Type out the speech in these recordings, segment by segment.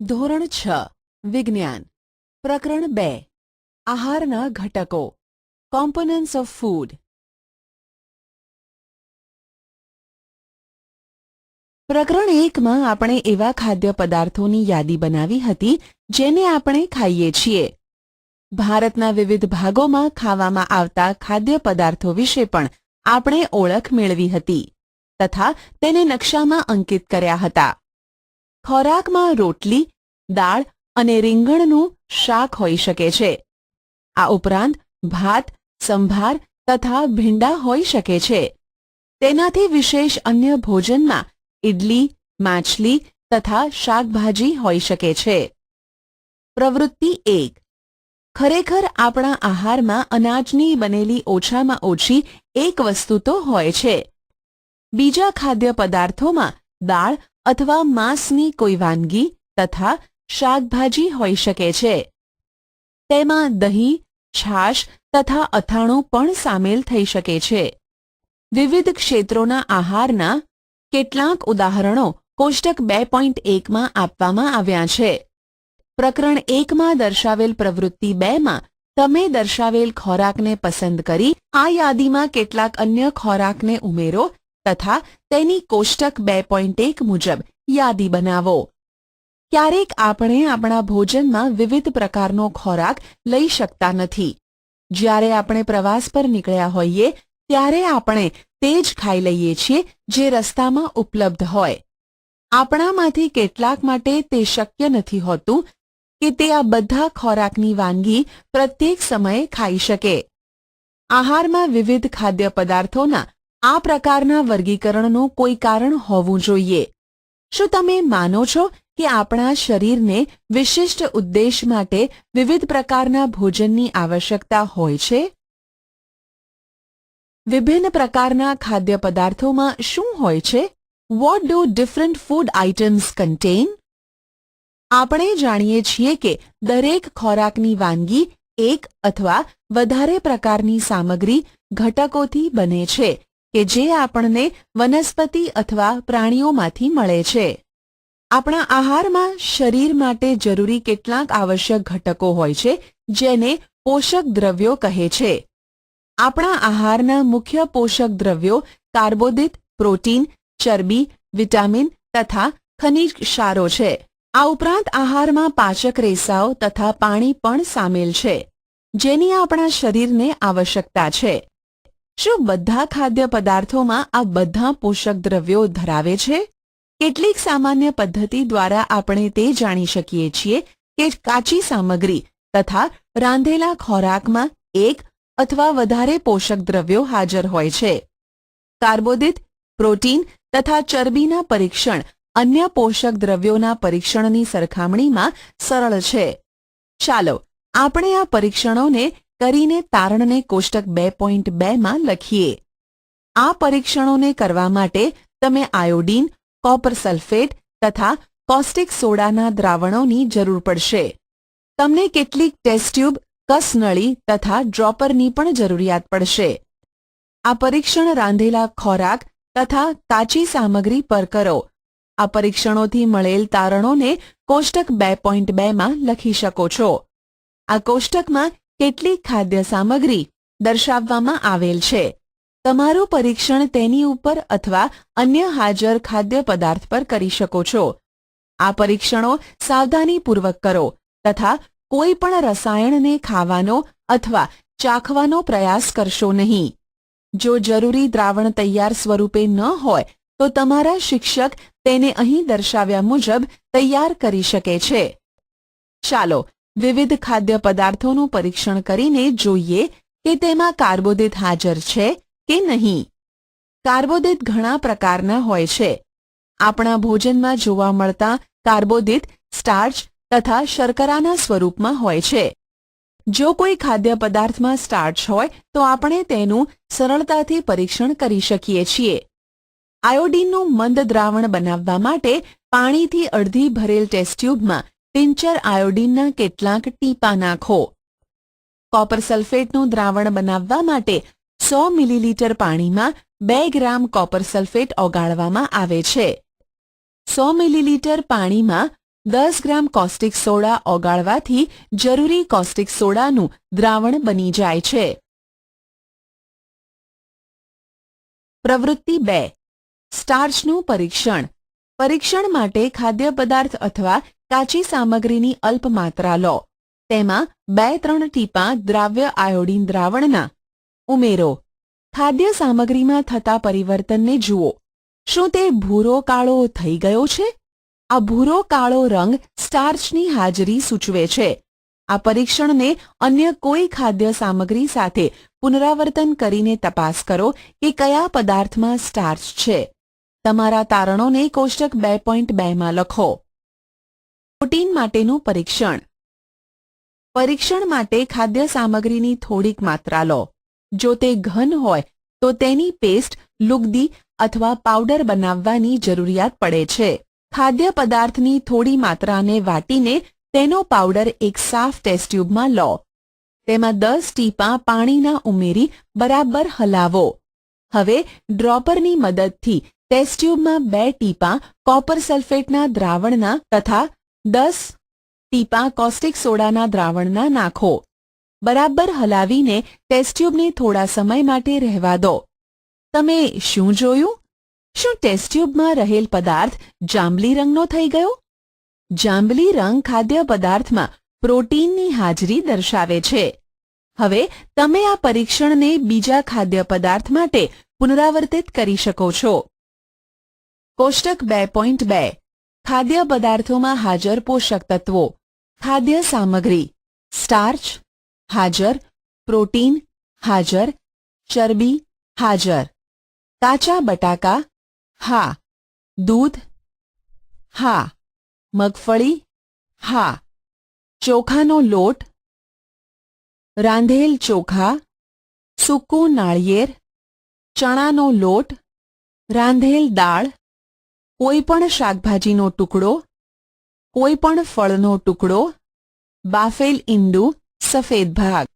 ધોરણ 6 વિજ્ઞાન પ્રકરણ 2 આહારના ઘટકો કોમ્પોનન્ટ્સ ઓફ ફૂડ. પ્રકરણ 1 માં આપણે એવા ખાદ્ય પદાર્થોની યાદી બનાવી હતી જેને આપણે ખાઈએ છીએ. ભારતના વિવિધ ભાગોમાં ખાવામાં આવતા ખાદ્ય પદાર્થો વિશે પણ આપણે ઓળખ મેળવી હતી તથા તેને નકશામાં અંકિત કર્યા હતા. ખોરાકમાં રોટલી, દાળ અને રીંગણનું શાક હોઈ શકે છે. આ ઉપરાંત ભાત, સંભાર તથા ભીંડા હોઈ શકે છે. તેનાથી વિશેષ અન્ય ભોજનમાં ઇડલી, માછલી તથા શાકભાજી હોઈ શકે છે. પ્રવૃત્તિ 1. ખરેખર આપણા આહારમાં અનાજની બનેલી ઓછામાં ઓછી એક વસ્તુ તો હોય છે. બીજા ખાદ્ય પદાર્થોમાં દાળ અથવા માંસની કોઈ વાનગી તથા શાકભાજી હોઈ શકે છે. તેમાં દહીં, છાશ તથા અથાણું પણ સામેલ થઈ શકે છે. વિવિધ ક્ષેત્રોના આહારના કેટલાક ઉદાહરણો કોષ્ટક 2.1 માં આપવામાં આવ્યા છે. પ્રકરણ 1 માં દર્શાવેલ પ્રવૃત્તિ 2 માં તમે દર્શાવેલ ખોરાકને પસંદ કરી આ યાદીમાં કેટલાક અન્ય ખોરાકને ઉમેરો તથા તેની કોષ્ટક 2.1 મુજબ યાદી બનાવો. ક્યારેક આપણે આપણા ભોજનમાં વિવિધ પ્રકારનો ખોરાક લઈ શકતા નથી. જ્યારે આપણે પ્રવાસ પર નીકળ્યા હોઈએ ત્યારે આપણે તે જ ખાઈ લઈએ છીએ જે રસ્તામાં ઉપલબ્ધ હોય. આપણામાંથી કેટલાક માટે તે શક્ય નથી હોતું કે તે આ બધા ખોરાકની વાનગી પ્રત્યેક સમયે ખાઈ શકે. આહારમાં વિવિધ ખાદ્ય પદાર્થોના આ પ્રકારના વર્ગીકરણનું કોઈ કારણ હોવું જોઈએ. શું તમે માનો છો કે આપણા શરીરને વિશિષ્ટ ઉદ્દેશ માટે વિવિધ પ્રકારના ભોજનની આવશ્યકતા હોય છે? વિભિન્ન પ્રકારના ખાદ્ય પદાર્થોમાં શું હોય છે? What do different food items contain? આપણે જાણીએ છીએ કે દરેક ખોરાકની વાનગી એક અથવા વધારે પ્રકારની સામગ્રી ઘટકોથી બને છે કે જે આપણને વનસ્પતિ અથવા પ્રાણીઓમાંથી મળે છે. આપણા આહારમાં શરીર માટે જરૂરી કેટલાક આવશ્યક ઘટકો હોય છે જેને પોષક દ્રવ્યો કહે છે. આપણા આહારના મુખ્ય પોષક દ્રવ્યો કાર્બોદિત, પ્રોટીન, ચરબી, વિટામિન તથા ખનિજ ક્ષારો છે. આ ઉપરાંત આહારમાં પાચક રેસાઓ તથા પાણી પણ સામેલ છે જેની આપણા શરીરને આવશ્યકતા છે. શું બધા ખાદ્ય પદાર્થોમાં આ બધા પોષક દ્રવ્યો ધરાવે છે? કેટલીક સામાન્ય પદ્ધતિ દ્વારા આપણે તે જાણી શકીએ છીએ કે કાચી સામગ્રી તથા રાંધેલા ખોરાકમાં એક અથવા વધારે પોષક દ્રવ્યો હાજર હોય છે. કાર્બોદિત, પ્રોટીન તથા ચરબીના પરીક્ષણ અન્ય પોષક દ્રવ્યોના પરીક્ષણની સરખામણીમાં સરળ છે. ચાલો આપણે આ પરીક્ષણોને કરીને તારણને કોષ્ટક 2.2 માં લખીએ. આ પરીક્ષણોને કરવા માટે તમે આયોડીન, કોપર સલ્ફેટ તથા કોસ્ટિક સોડાના દ્રાવણોની જરૂર પડશે. તમને કેટલીક ટેસ્ટ ટ્યુબ, કસનળી તથા ડ્રોપરની પણ જરૂરિયાત પડશે. આ પરીક્ષણ રાંધેલા ખોરાક તથા કાચી સામગ્રી પર કરો. આ પરીક્ષણોથી મળેલ તારણોને કોષ્ટક 2.2 માં લખી શકો છો. આ કોષ્ટકમાં કેટલીક ખાદ્ય સામગ્રી દર્શાવવામાં આવેલ છે. તમારું પરીક્ષણ તેની ઉપર અથવા અન્ય હાજર ખાદ્ય પદાર્થ પર કરી શકો છો. આ પરીક્ષણો સાવધાનીપૂર્વક કરો તથા કોઈ પણ રસાયણને ખાવાનો અથવા ચાખવાનો પ્રયાસ કરશો નહીં. જો જરૂરી દ્રાવણ તૈયાર સ્વરૂપે ન હોય તો તમારા શિક્ષક તેને અહીં દર્શાવ્યા મુજબ તૈયાર કરી શકે છે. ચાલો વિવિધ ખાદ્ય પદાર્થોનું પરીક્ષણ કરીને જોઈએ કે તેમાં કાર્બોદિત હાજર છે કે નહીં. કાર્બોદિત ઘણા પ્રકારના હોય છે. આપણા ભોજનમાં જોવા મળતા કાર્બોદિત સ્ટાર્ચ તથા શર્કરાના સ્વરૂપમાં હોય છે. જો કોઈ ખાદ્ય પદાર્થમાં સ્ટાર્ચ હોય તો આપણે તેનું સરળતાથી પરીક્ષણ કરી શકીએ છીએ. આયોડીનનું મંદ દ્રાવણ બનાવવા માટે પાણીથી અડધી ભરેલ ટેસ્ટ ટ્યુબમાં ટિંચર આયોડીનના કેટલાક ટીપા નાખો. કોપર સલ્ફેટનું દ્રાવણ બનાવવા માટે 100 મિલીલીટર પાણીમાં 2 ગ્રામ કોપર સલ્ફેટ ઓગાળવામાં આવે છે. 100 મિલીલીટર પાણીમાં 10 ગ્રામ કોસ્ટિક સોડા ઓગાળવાથી જરૂરી કોસ્ટિક સોડાનું દ્રાવણ બની જાય છે. પ્રવૃત્તિ 2. સ્ટાર્ચનું પરીક્ષણ. પરીક્ષણ માટે ખાદ્ય પદાર્થ અથવા કાચી સામગ્રીની અલ્પ માત્રા લો. તેમાં 2-3 ટીપાં દ્રાવ્ય આયોડીન દ્રાવણના ઉમેરો. ખાદ્ય સામગ્રીમાં થતા પરિવર્તનને જુઓ. શું તે ભૂરો કાળો થઈ ગયો છે? આ ભૂરો કાળો રંગ સ્ટાર્ચની હાજરી સૂચવે છે. આ પરીક્ષણને અન્ય કોઈ ખાદ્ય સામગ્રી સાથે પુનરાવર્તન કરીને તપાસ કરો કે કયા પદાર્થમાં સ્ટાર્ચ છે. તમારા તારણોને કોષ્ટક 2.2 માં લખો. પ્રોટીન માટેનું પરીક્ષણ. પરીક્ષણ માટે ખાદ્ય સામગ્રીની થોડીક માત્રા લો. જો તે ઘન હોય તો તેની પેસ્ટ, લુગદી અથવા પાવડર બનાવવાની જરૂરિયાત પડે છે. ખાદ્ય પદાર્થની થોડી માત્રાને વાટીને તેનો પાવડર એક સાફ ટેસ્ટ ટ્યુબમાં લો. તેમાં 10 ટીપાં પાણીના ઉમેરી બરાબર હલાવો. હવે ડ્રોપરની મદદથી ટેસ્ટ ટ્યુબમાં 2 ટીપાં કોપર સલ્ફેટના દ્રાવણના તથા 10 ટીપાં કોસ્ટિક સોડાના દ્રાવણના નાખો. બરાબર હલાવીને ટેસ્ટ ટ્યુબને થોડા સમય માટે રહેવા દો. તમે શું જોયું? શું ટેસ્ટ ટ્યુબમાં રહેલ પદાર્થ જાંબલી રંગનો થઈ ગયો? જાંબલી રંગ ખાદ્ય પદાર્થમાં પ્રોટીનની હાજરી દર્શાવે છે. હવે તમે આ પરીક્ષણને બીજા ખાદ્ય પદાર્થ માટે પુનરાવર્તિત કરી શકો છો. કોષ્ટક 2.2. ખાદ્ય પદાર્થોમાં હાજર પોષક તત્વો. ખાદ્ય સામગ્રી. સ્ટાર્ચ હાજર, પ્રોટીન હાજર, ચરબી હાજર. કાચા બટાકા હા, દૂધ હા, મગફળી હા, ચોખાનો લોટ, રાંધેલ ચોખા, સૂકું નાળિયેર, ચણાનો લોટ, રાંધેલ દાળ, કોઈપણ શાકભાજીનો ટુકડો, કોઈપણ ફળનો ટુકડો, બાફેલ ઈંડું, સફેદ ભાગ.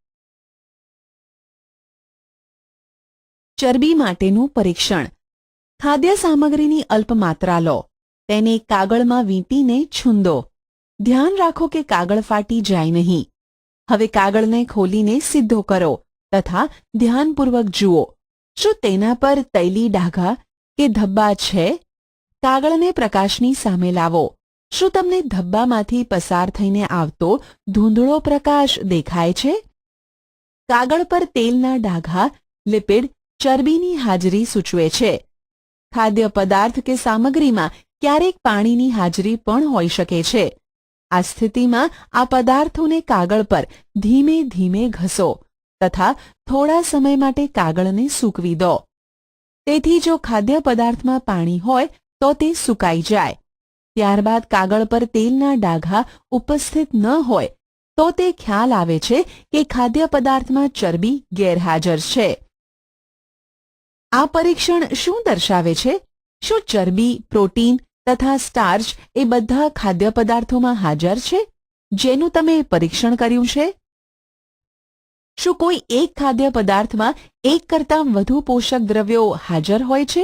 ચરબી માટેનું પરીક્ષણ. ખાદ્ય સામગ્રીની અલ્પ માત્રા લો. તેને કાગળમાં વીંટીને છૂંદો. ધ્યાન રાખો કે કાગળ ફાટી જાય નહીં. હવે કાગળને ખોલીને સીધો કરો તથા ધ્યાનપૂર્વક જુઓ. શું તેના પર તૈલી ડાઘા કે ધબ્બા છે? કાગળને પ્રકાશની સામે લાવો. શું તમને ધબ્બામાંથી પસાર થઈને આવતો ધૂંધળો પ્રકાશ દેખાય છે? કાગળ પર તેલના ડાઘા, લિપિડ, ચરબીની હાજરી સૂચવે છે. ખાદ્ય પદાર્થ કે સામગ્રીમાં ક્યારેક પાણીની હાજરી પણ હોઈ શકે છે. આ સ્થિતિમાં આ પદાર્થોને કાગળ પર ધીમે ધીમે ઘસો તથા થોડા સમય માટે કાગળને સૂકવી દો. તેથી જો ખાદ્ય પદાર્થમાં પાણી હોય તો તે સુકાઈ જાય. ત્યારબાદ કાગળ પર તેલના ડાઘા ઉપસ્થિત ન હોય તો તે ખ્યાલ આવે છે કે ખાદ્ય પદાર્થમાં ચરબી ગેરહાજર છે. આ પરીક્ષણ શું દર્શાવે છે? શું ચરબી, પ્રોટીન તથા સ્ટાર્ચ એ બધા ખાદ્ય પદાર્થોમાં હાજર છે જેનું તમે પરીક્ષણ કર્યું છે? શું કોઈ એક ખાદ્ય પદાર્થમાં એક કરતાં વધુ પોષક દ્રવ્યો હાજર હોય છે?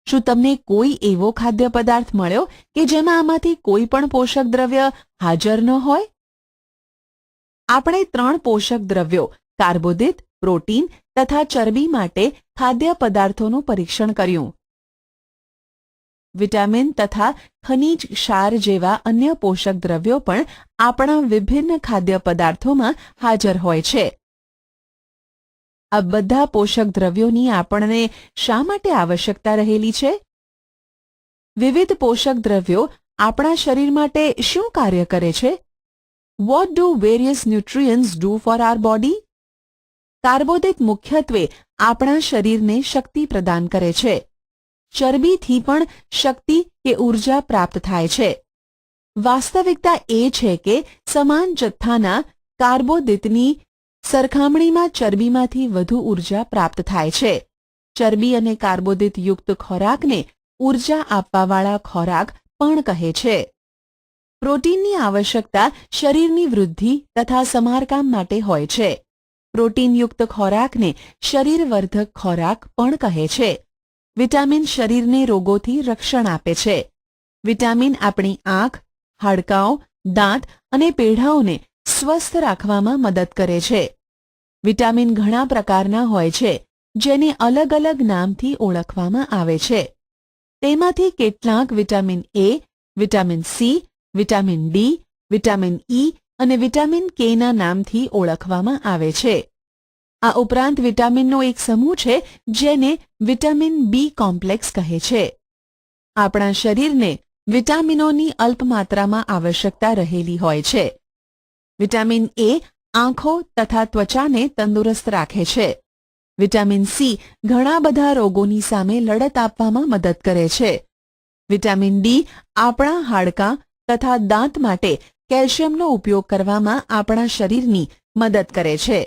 શું તમને કોઈ એવો ખાદ્ય પદાર્થ મળ્યો કે જેમાં આમાંથી કોઈ પણ પોષક દ્રવ્ય હાજર ન હોય? આપણે 3 પોષક દ્રવ્યો કાર્બોદિત, પ્રોટીન તથા ચરબી માટે ખાદ્ય પદાર્થોનું પરીક્ષણ કર્યું. વિટામિન તથા ખનિજ ક્ષાર જેવા અન્ય પોષક દ્રવ્યો પણ આપણા વિભિન્ન ખાદ્ય પદાર્થોમાં હાજર હોય છે. આ બધા પોષક દ્રવ્યોની આપણને શા માટે આવશ્યકતા રહેલી છે? વિવિધ પોષક દ્રવ્યો આપણા શરીર માટે શું કાર્ય કરે છે? What do various nutrients do for our body? કાર્બોદિત મુખ્યત્વે આપણા શરીરને શક્તિ પ્રદાન કરે છે. ચરબીથી પણ શક્તિ કે ઊર્જા પ્રાપ્ત થાય છે. વાસ્તવિકતા એ છે કે સમાન જથ્થાના કાર્બોદિતની સરખામણીમાં ચરબીમાંથી વધુ ઊર્જા પ્રાપ્ત થાય છે. ચરબી અને કાર્બોદિત યુક્ત ખોરાકને ઊર્જા આપવાવાળા ખોરાક પણ કહે છે. પ્રોટીનની આવશ્યકતા શરીરની વૃદ્ધિ તથા સમારકામ માટે હોય છે. પ્રોટીનયુક્ત ખોરાકને શરીરવર્ધક ખોરાક પણ કહે છે. વિટામિન શરીરને રોગોથી રક્ષણ આપે છે. વિટામિન આપણી આંખ, હાડકાં, દાંત અને પેઢાઓને સ્વસ્થ રાખવામાં મદદ કરે છે. વિટામિન ઘણા પ્રકારના હોય છે, જેને અલગ અલગ નામથી ઓળખવામાં આવે છે. તેમાંથી કેટલાક vitamin A, vitamin C, vitamin D, vitamin E અને વિટામિન કેના નામથી ઓળખવામાં આવે છે. આ ઉપરાંત વિટામિનનો એક સમૂહ છે જેને વિટામિન બી કોમ્પ્લેક્સ કહે છે. આપણા શરીરને વિટામિનોની અલ્પ માત્રામાં આવશ્યકતા રહેલી હોય છે. વિટામિન એ આંખો તથા ત્વચાને તંદુરસ્ત રાખે છે. વિટામિન સી ઘણા બધા રોગોની સામે લડત આપવામાં મદદ કરે છે. વિટામિન ડી આપણા હાડકાં તથા દાંત માટે કેલ્શિયમનો ઉપયોગ કરવામાં આપણા શરીરની મદદ કરે છે.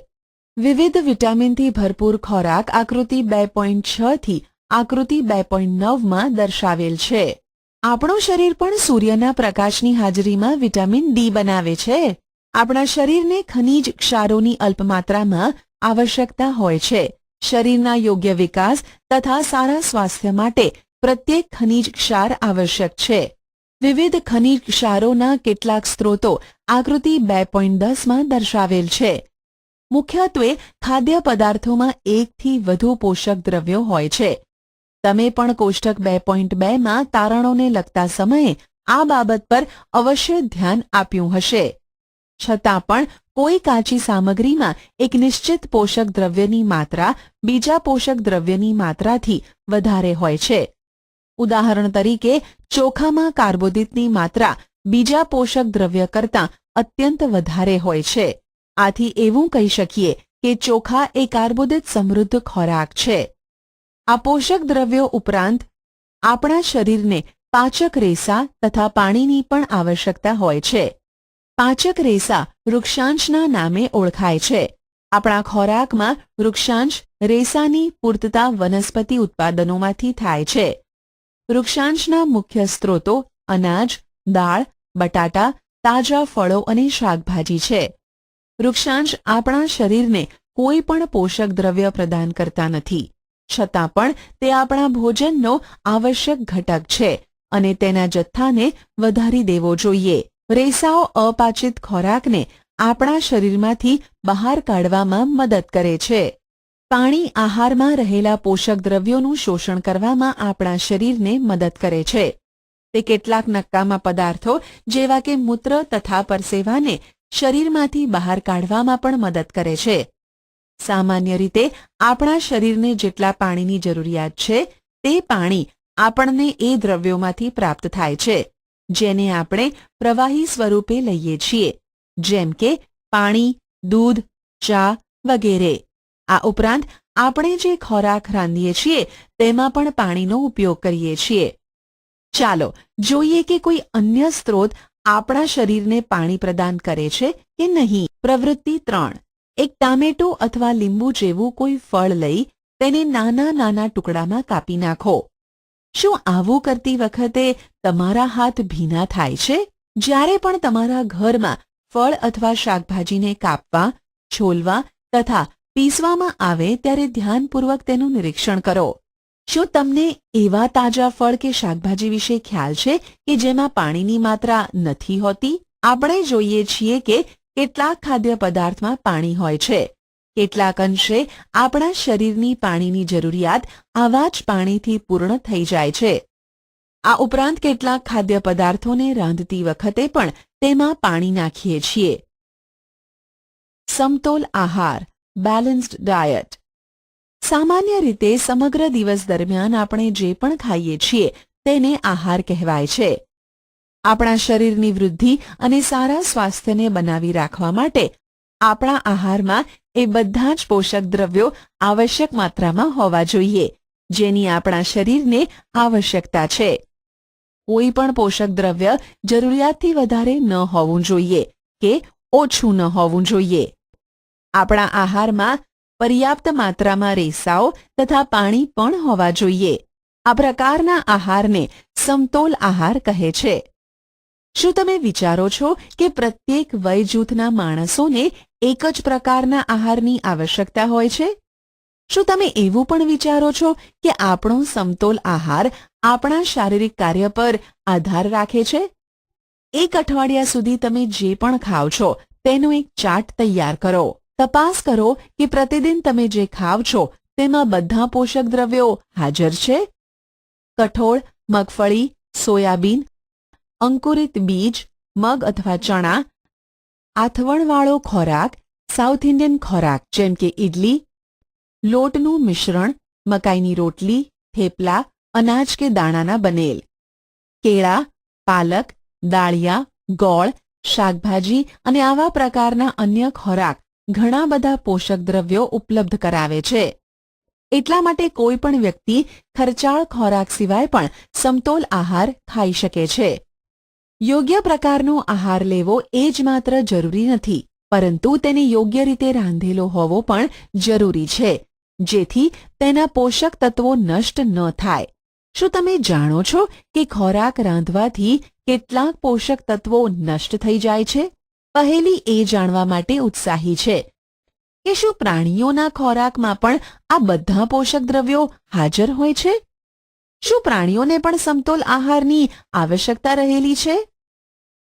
વિવિધ વિટામિનથી ભરપૂર ખોરાક આકૃતિ 2.6 થી આકૃતિ 2.9 માં દર્શાવેલ છે. આપણું શરીર પણ સૂર્યના પ્રકાશની હાજરીમાં વિટામિન ડી બનાવે છે. આપણા શરીરને ખનિજ ક્ષારોની અલ્પ માત્રામાં આવશ્યકતા હોય છે. શરીરના યોગ્ય વિકાસ તથા સારા સ્વાસ્થ્ય માટે પ્રત્યેક ખનિજ ક્ષાર આવશ્યક છે. વિવિધ ખનિજ ક્ષારોના કેટલાક સ્ત્રોતો આકૃતિ 2.10 માં દર્શાવેલ છે. મુખ્યત્વે ખાદ્ય પદાર્થોમાં એકથી વધુ પોષક દ્રવ્યો હોય છે. તમે પણ કોષ્ટક 2.2 માં તારણોને લગતા સમયે આ બાબત પર અવશ્ય ધ્યાન આપ્યું હશે. છતાં પણ કોઈ કાચી સામગ્રીમાં એક નિશ્ચિત પોષક દ્રવ્યની માત્રા બીજા પોષક દ્રવ્યની માત્રાથી વધારે હોય છે. ઉદાહરણ તરીકે ચોખામાં કાર્બોદિતની માત્રા બીજા પોષક દ્રવ્ય કરતાં અત્યંત વધારે હોય છે. આથી એવું કહી શકીએ કે ચોખા એ કાર્બોદિત સમૃદ્ધ ખોરાક છે. આ પોષક દ્રવ્યો ઉપરાંત આપણા શરીરને પાચક રેસા તથા પાણીની પણ આવશ્યકતા હોય છે. પાચક રેસા વૃક્ષાંશના નામે ઓળખાય છે. આપણા ખોરાકમાં વૃક્ષાંશ રેસાની પૂર્તતા વનસ્પતિ ઉત્પાદનોમાંથી થાય છે. વૃક્ષાંશના મુખ્ય સ્ત્રોતો અનાજ, દાળ, બટાટા, તાજા ફળો અને શાકભાજી છે. વૃક્ષાંશ આપણા શરીરને કોઈ પણ પોષક દ્રવ્ય પ્રદાન કરતા નથી. છતાં પણ તે આપણા ભોજનનો આવશ્યક ઘટક છે અને તેના જથ્થાને વધારી દેવો જોઈએ. રેસાઓ અપાચિત ખોરાકને આપણા શરીરમાંથી બહાર કાઢવામાં મદદ કરે છે. પાણી આહારમાં રહેલા પોષક દ્રવ્યોનું શોષણ કરવામાં આપણા શરીરને મદદ કરે છે. તે કેટલાક નકામા પદાર્થો જેવા કે મૂત્ર તથા પરસેવાને શરીરમાંથી બહાર કાઢવામાં પણ મદદ કરે છે. સામાન્ય રીતે આપણા શરીરને જેટલા પાણીની જરૂરિયાત છે તે પાણી આપણને એ દ્રવ્યોમાંથી પ્રાપ્ત થાય છે જેને આપણે પ્રવાહી સ્વરૂપે લઈએ છીએ, જેમ કે પાણી, દૂધ, ચા વગેરે. આ ઉપરાંત આપણે જે ખોરાક રાંધીએ છીએ તેમાં પણ પાણીનો ઉપયોગ કરીએ છીએ. ચાલો જોઈએ કે કોઈ અન્ય સ્ત્રોત આપણા શરીરને પાણી પ્રદાન કરે છે કે નહીં. પ્રવૃત્તિ 3. એક ટામેટું અથવા લીંબુ જેવું કોઈ ફળ લઈ તેને નાના નાના ટુકડામાં કાપી નાખો. શું આવું કરતી વખતે તમારા હાથ ભીના થાય છે? જ્યારે પણ તમારા ઘરમાં ફળ અથવા શાકભાજીને કાપવા, છોલવા તથા પીસવામાં આવે ત્યારે ધ્યાનપૂર્વક તેનું નિરીક્ષણ કરો. શું તમને એવા તાજા ફળ કે શાકભાજી વિશે ખ્યાલ છે કે જેમાં પાણીની માત્રા નથી હોતી? આપણે જોઈએ છીએ કે કેટલાક ખાદ્ય પદાર્થમાં પાણી હોય છે. કેટલાક અંશે આપણા શરીરની પાણીની જરૂરિયાત આવા જ પાણીથી પૂર્ણ થઈ જાય છે. આ ઉપરાંત કેટલાક ખાદ્ય પદાર્થોને રાંધતી વખતે પણ તેમાં પાણી નાખીએ છીએ. સમતોલ આહાર, બેલેન્સ્ડ ડાયટ. સામાન્ય રીતે સમગ્ર દિવસ દરમિયાન આપણે જે પણ ખાઈએ છીએ તેને આહાર કહેવાય છે. આપણા શરીરની વૃદ્ધિ અને સારા સ્વાસ્થ્યને બનાવી રાખવા માટે આપણા આહારમાં એ બધા જ પોષક દ્રવ્યો આવશ્યક માત્રામાં હોવા જોઈએ જેની આપણા શરીરને આવશ્યકતા છે. કોઈ પણ પોષક દ્રવ્ય જરૂરિયાતથી વધારે ન હોવું જોઈએ કે ઓછું ન હોવું જોઈએ. આપણા આહારમાં પર્યાપ્ત માત્રામાં રેસાઓ તથા પાણી પણ હોવા જોઈએ. આ પ્રકારના આહારને સમતોલ આહાર કહે છે. શું તમે વિચારો છો કે પ્રત્યેક વય જૂથના માણસોને એક જ પ્રકારના આહારની આવશ્યકતા હોય છે? શું તમે એવું પણ વિચારો છો કે આપણો સમતોલ આહાર આપણા શારીરિક કાર્ય પર આધાર રાખે છે? એક અઠવાડિયા સુધી તમે જે પણ ખાવ છો તેનો એક ચાર્ટ તૈયાર કરો. તપાસ કરો કે પ્રતિદિન તમે જે ખાવ છો તેમાં બધા પોષક દ્રવ્યો હાજર છે. કઠોળ, મગફળી, સોયાબીન, અંકુરિત બીજ, મગ અથવા ચણા, આથવણવાળો ખોરાક, સાઉથ ઇન્ડિયન ખોરાક જેમ કે ઇડલી, લોટનું મિશ્રણ, મકાઈની રોટલી, થેપલા, અનાજ કે દાણાના બનેલ, કેળા, પાલક, દાળિયા, ગોળ, શાકભાજી અને આવા પ્રકારના અન્ય ખોરાક ઘણા બધા પોષક દ્રવ્યો ઉપલબ્ધ કરાવે છે. એટલા માટે કોઈ પણ વ્યક્તિ ખર્ચાળ ખોરાક સિવાય પણ સમતોલ આહાર ખાઈ શકે છે. યોગ્ય પ્રકારનો આહાર લેવો એ જ માત્ર જરૂરી નથી, પરંતુ તેને યોગ્ય રીતે રાંધેલો હોવો પણ જરૂરી છે, જેથી તેના પોષક તત્વો નષ્ટ ન થાય. શું તમે જાણો છો કે ખોરાક રાંધવાથી કેટલાક પોષક તત્વો નષ્ટ થઈ જાય છે? પહેલી એ જાણવા માટે ઉત્સાહી છે કે શું પ્રાણીઓના ખોરાકમાં પણ આ બધા પોષક દ્રવ્યો હાજર હોય છે? શું પ્રાણીઓને પણ સમતોલ આહારની આવશ્યકતા રહેલી છે?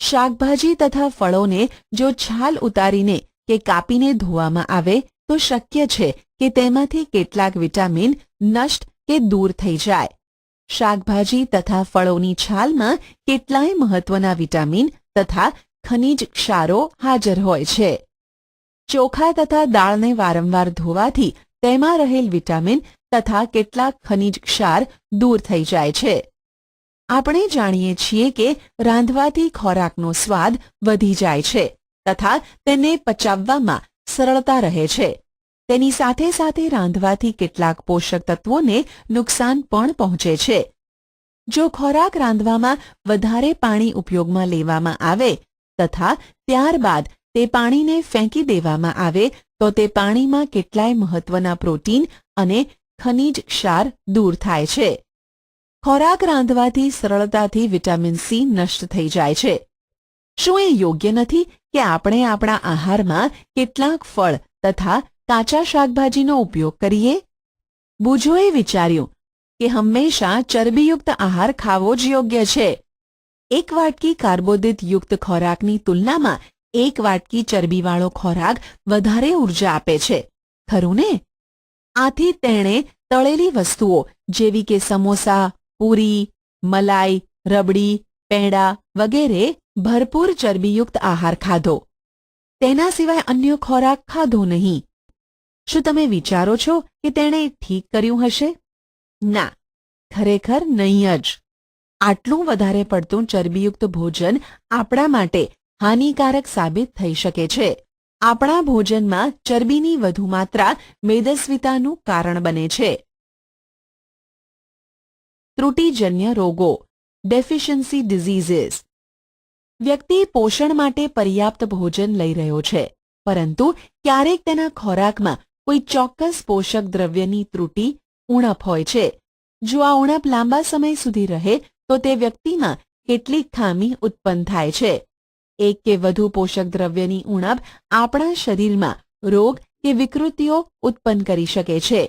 શાકભાજી તથા ફળોને જો છાલ ઉતારીને કે કાપીને ધોવામાં આવે તો શક્ય છે કે તેમાંથી કેટલાક વિટામિન નષ્ટ કે દૂર થઈ જાય. શાકભાજી તથા ફળોની છાલમાં કેટલાય મહત્વના વિટામિન તથા ખનિજ ક્ષારો હાજર હોય છે. ચોખા તથા દાળને વારંવાર ધોવાથી તેમાં રહેલ વિટામિન તથા કેટલાક ખનિજ ક્ષાર દૂર થઈ જાય છે. આપણે જાણીએ છીએ કે રાંધવાથી ખોરાકનો સ્વાદ વધી જાય છે તથા તેને પચાવવામાં સરળતા રહે છે. તેની સાથે સાથે રાંધવાથી કેટલાક પોષક તત્વોને નુકસાન પણ પહોંચે છે. જો ખોરાક રાંધવામાં વધારે પાણી ઉપયોગમાં લેવામાં આવે તથા ત્યારબાદ તે પાણીને ફેંકી દેવામાં આવે તો તે પાણીમાં કેટલાય મહત્વના પ્રોટીન અને ખનિજ ક્ષાર દૂર થાય છે. ખોરાક રાંધવાથી સરળતાથી વિટામિન સી નષ્ટ થઈ જાય છે. શું એ યોગ્ય નથી કે આપણે આપણા આહારમાં કેટલાક ફળ તથા કાચા શાકભાજીનો ઉપયોગ કરીએ? બુજોએ વિચાર્યું કે હંમેશા ચરબીયુક્ત આહાર ખાવો જ યોગ્ય છે. એક વાટકી કાર્બોદિત યુક્ત ખોરાકની તુલનામાં એક વાટકી ચરબીવાળો ખોરાક વધારે ઉર્જા આપે છે, ખરું ને? આથી તેણે તળેલી વસ્તુઓ જેવી કે સમોસા, પૂરી, મલાઈ, રબડી, પેંડા વગેરે ભરપૂર ચરબીયુક્ત આહાર ખાધો. તેના સિવાય અન્ય ખોરાક ખાધો નહીં. શું તમે વિચારો છો કે તેણે ઠીક કર્યું હશે? ના, ખરેખર નહીં જ. આટલું વધારે પડતું ચરબીયુક્ત ભોજન આપણા માટે હાનિકારક સાબિત થઈ શકે છે. આપણા ભોજનમાં ચરબીની વધુ માત્રા મેદસ્વીતાનું કારણ બને છે. ત્રુટિજન્ય રોગો, ડેફિશિયન્સી ડિઝીઝીસ. વ્યક્તિ પોષણ માટે પર્યાપ્ત ભોજન લઈ રહ્યો છે, પરંતુ ક્યારેક તેના ખોરાકમાં કોઈ ચોક્કસ પોષક દ્રવ્યની ત્રુટિ, ઉણપ હોય છે. જો આ ઉણપ લાંબા સમય સુધી રહે તો તે વ્યક્તિમાં કેટલીક ખામી ઉત્પન્ન થાય છે. એક કે વધુ પોષક દ્રવ્યની ઉણપ આપણા શરીરમાં રોગ કે વિકૃતિઓ ઉત્પન્ન કરી શકે છે.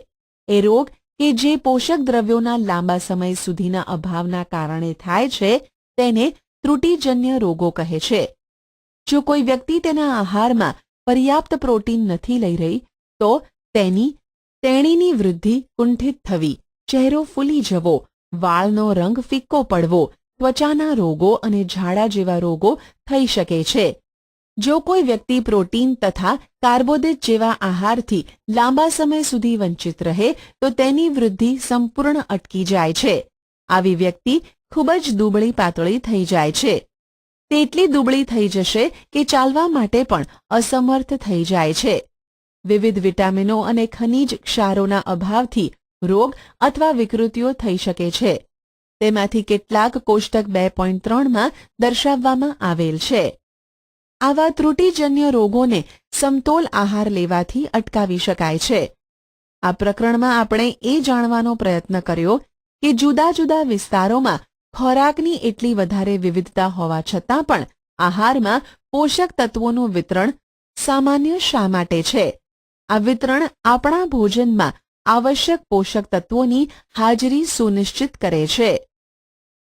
એ રોગ કે જે પોષક દ્રવ્યોના લાંબા સમય સુધીના અભાવના કારણે થાય છે તેને ત્રુટિજન્ય રોગો કહે છે. જો કોઈ વ્યક્તિ તેના આહારમાં પર્યાપ્ત પ્રોટીન નથી લઈ રહી તો તેણીની વૃદ્ધિ કુંઠિત થવી, ચહેરો ફૂલી જવો, વાળનો રંગ ફિક્કો પડવો, ત્વચાના રોગો અને ઝાડા જેવા રોગો થઈ શકે છે. જો કોઈ વ્યક્તિ પ્રોટીન તથા કાર્બોદિત જેવા આહારથી લાંબા સમય સુધી વંચિત રહે તો તેની વૃદ્ધિ સંપૂર્ણ અટકી જાય છે. આવી વ્યક્તિ ખૂબ જ દુબળી પાતળી થઈ જાય છે. તે એટલી દુબળી થઈ જશે કે ચાલવા માટે પણ અસમર્થ થઈ જાય છે. વિવિધ વિટામિનો અને ખનિજ ક્ષારોના અભાવથી રોગ અથવા વિકૃતિઓ થઈ શકે છે. તેમાંથી કેટલાક કોષ્ટક 2.3માં દર્શાવવામાં આવેલ છે. આવા ત્રુટિજન્ય રોગોને સમતોલ આહાર લેવાથી અટકાવી શકાય છે. આ પ્રકરણમાં આપણે એ જાણવાનો પ્રયત્ન કર્યો કે જુદા જુદા વિસ્તારોમાં ખોરાકની એટલી વધારે વિવિધતા હોવા છતાં પણ આહારમાં પોષક તત્વોનું વિતરણ સામાન્ય શા માટે છે? આ વિતરણ આપણા ભોજનમાં આવશ્યક પોષક તત્વોની હાજરી સુનિશ્ચિત કરે છે.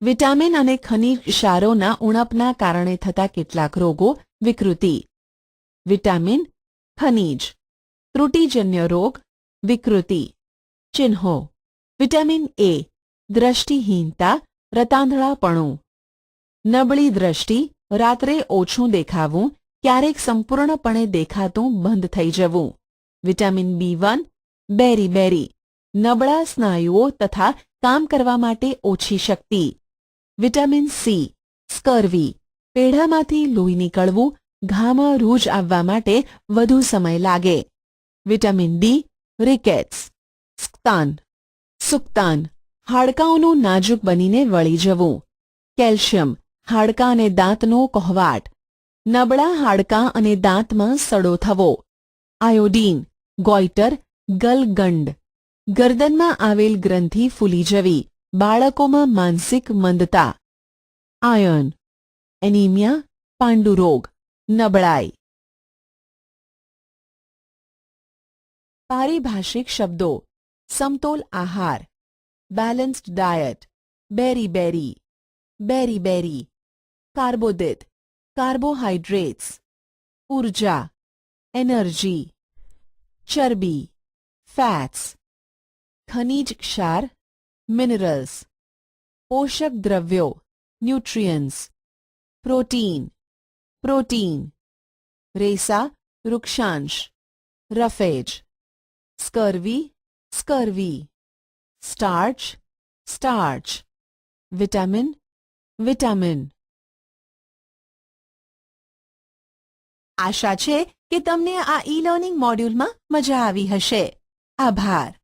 વિટામિન અને ખનિજ ક્ષારોના ઉણપના કારણે થતા કેટલાક રોગો. વિકૃતિ. વિટામિન, ખનિજ. ત્રુટિજન્ય રોગ. વિકૃતિ. ચિહ્નો. વિટામિન એ, દ્રષ્ટિહીનતા, રતાંધળાપણું. નબળી દ્રષ્ટિ, રાત્રે ઓછું દેખાવું, ક્યારેક સંપૂર્ણપણે દેખાતું બંધ થઈ જવું. વિટામિન B1, બેરી, નબળા સ્નાયુઓ તથા કામ કરવા માટે ઓછી શક્તિ. વિટામિન સી, સ્કર્વી, પેઢામાંથી લોહી નીકળવું, ઘામાં રૂજ આવવા માટે વધુ સમય લાગે. વિટામિન ડી, રિકેટ્સ, સુક્તાન, હાડકાંઓનું નાજુક બનીને વળી જવું. કેલ્શિયમ, હાડકાં અને દાંતનો કહોવાટ, નબળા હાડકાં અને દાંતમાં સડો થવો. આયોડીન, ગોઈટર, ગલગંડ, ગરદનમાં આવેલ ગ્રંથિ ફૂલી જવી, બાળકોમાં માનસિક મંદતા. આયર્ન, એનિમિયા, પાંડુરોગ, નબળાઈ. પારિભાષિક શબ્દો. સમતોલ આહાર, બેલેન્સ્ડ ડાયટ, બેરી, કાર્બોદિત, કાર્બોહાઈડ્રેટ્સ, ઉર્જા, એનર્જી, ચરબી, ફેટ્સ, ખનિજ ક્ષાર, મિનરલ્સ, પોષક દ્રવ્યો, ન્યુટ્રિયન્ટ્સ, પ્રોટીન, રેસા, વૃક્ષાંશ, રફેજ, સ્કર્વી, સ્ટાર્ચ, વિટામિન. આશા છે કે તમને આ ઈ લર્નિંગ મોડ્યુલમાં મજા આવી હશે. આભાર.